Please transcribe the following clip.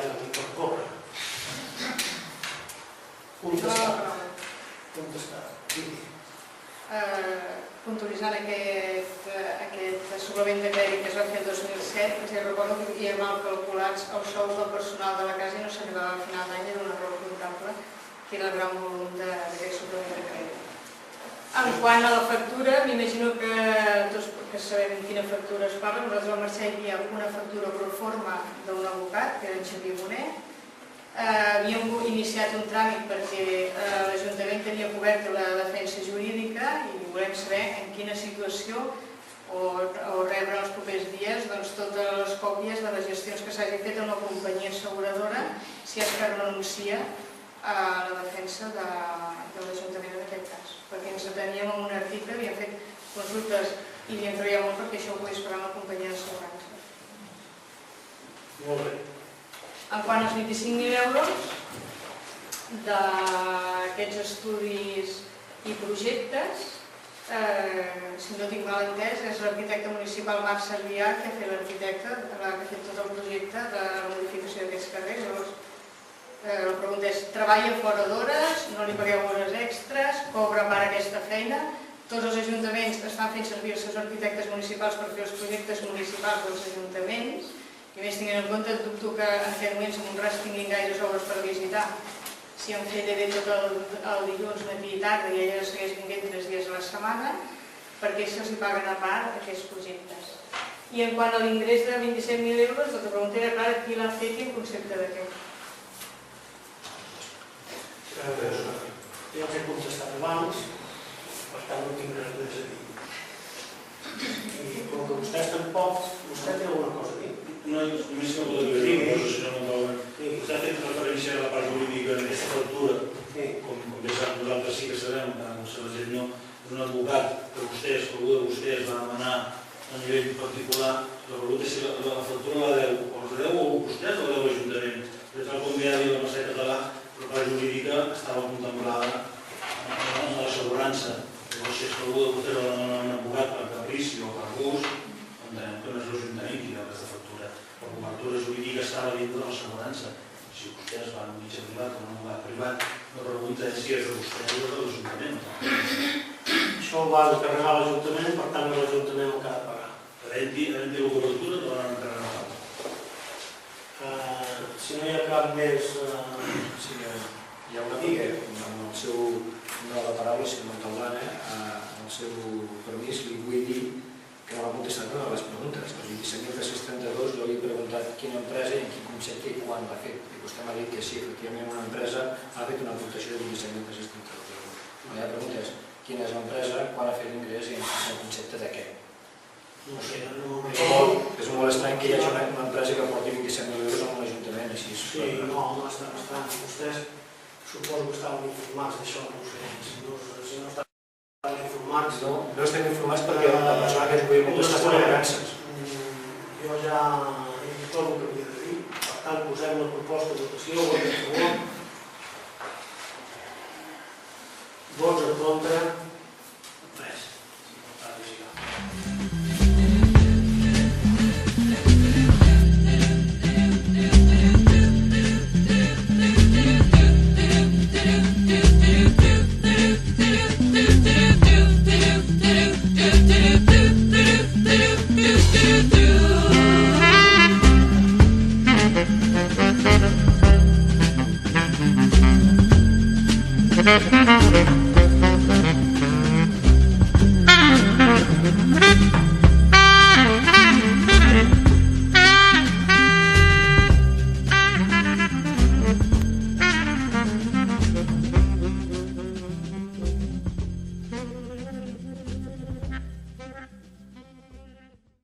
ja tenim per córrer. Contestar. Puntualitzant aquest suplement de crèdit que es va fer el 2007, els recordo que hi havia mal calculats els sous del personal de la casa i no s'arribava a final d'any, era un error comptable, que era el gran volum d'aquest suplement de crèdit. En quant a la factura, m'imagino que tots sabem quina factura es parla. Nosaltres al Mercè hi havia una factura pro forma d'un advocat, que era en Xavier Bonet. Havíem iniciat un tràmit perquè l'Ajuntament tenia coberta la defensa jurídica i volem saber en quina situació o rebre els propers dies totes les còpies de les gestions que s'hagi fet en la companyia asseguradora si es que renuncia a la defensa de l'Ajuntament en aquest cas. Perquè ens ateníem a un article, havíem fet consultes i li entraia molt perquè això ho pogués pagar amb la companyia d'assegurança. Molt bé. En quant als 25.000 euros d'aquests estudis i projectes, si no tinc mal entès, és l'arquitecte municipal Marc Servià que ha fet l'arquitecte, que ha fet tot el projecte de la modificació d'aquests carrers. Llavors, la pregunta és, treballa fora d'hores, no li pagueu hores extres, cobra per aquesta feina? Tots els ajuntaments estan fent servir els seus arquitectes municipals per fer els projectes municipals dels ajuntaments. I més tinguent en compte, dubto que en aquest moment som un ras tinguin gaires hores per visitar. Si han fet bé tot el dilluns, matí i tarda, i ella segueix vinguent 3 dies a la setmana, perquè se'ls paguen a part aquests projectes. I en quant a l'ingrés de 27.000 euros, la pregunta era clara, qui l'ha fet i en concepte de què? Ja us he contestat abans, per tant no tinc res més a dir. I com que vostès tampoc, vostè té alguna cosa a dir? No, només que volia dir una cosa, senyor Montalbán. Vostè ha fet referència a la part jurídica en aquesta factura, com bé sap, nosaltres sí que sabem, que la gent no és un advocat que vostès, algú de vostès va demanar a nivell particular. La pregunta és si la factura la deu, o la deu o vostès o la deu l'Ajuntament. Però tal com ja ha dit la Mercè Català, la part jurídica estava contemplada en l'assegurança. Llavors, si és que algú de vostès va demanar un advocat per caprici o per gust, entenem que no és l'Ajuntament qui deu aquesta factura. La cobertura jurídica estava dintre de l'assegurança. Si vostès van a un mitjà privat o a un advocat privat, la pregunta és si és de vostès o de l'Ajuntament. Això ho va encarregar l'Ajuntament, per tant l'Ajuntament el que ha de pagar. Havent-hi la cobertura, no van encarregar l'altre. Si no hi ha cap més... Sí, hi ha una mica, amb el seu, no la paraula, sinó Montalbán, en el seu permís, li vull dir que no m'ha contestat una de les preguntes. El 27.332 jo li he preguntat quina empresa i en quin concepte i quan l'ha fet. I vostè m'ha dit que sí, efectivament una empresa ha fet una aportació de 27.332 euros. La meva pregunta és, quina és l'empresa, quan ha fet l'ingrés i en quin concepte de què? No sé, no... És molt estrany que hi hagi una empresa que aporti 27.000 euros a un ajuntament així. Sí, no, està estrany. Vostès suposo que estaven informats d'això, no sé. Si no estaven informats... No estem informats perquè la persona que ens vull contestar està de vacances. Jo ja he dit tot el que havia de dir. Per tant, posem la proposta de votació, vots a favor. Vots en contra.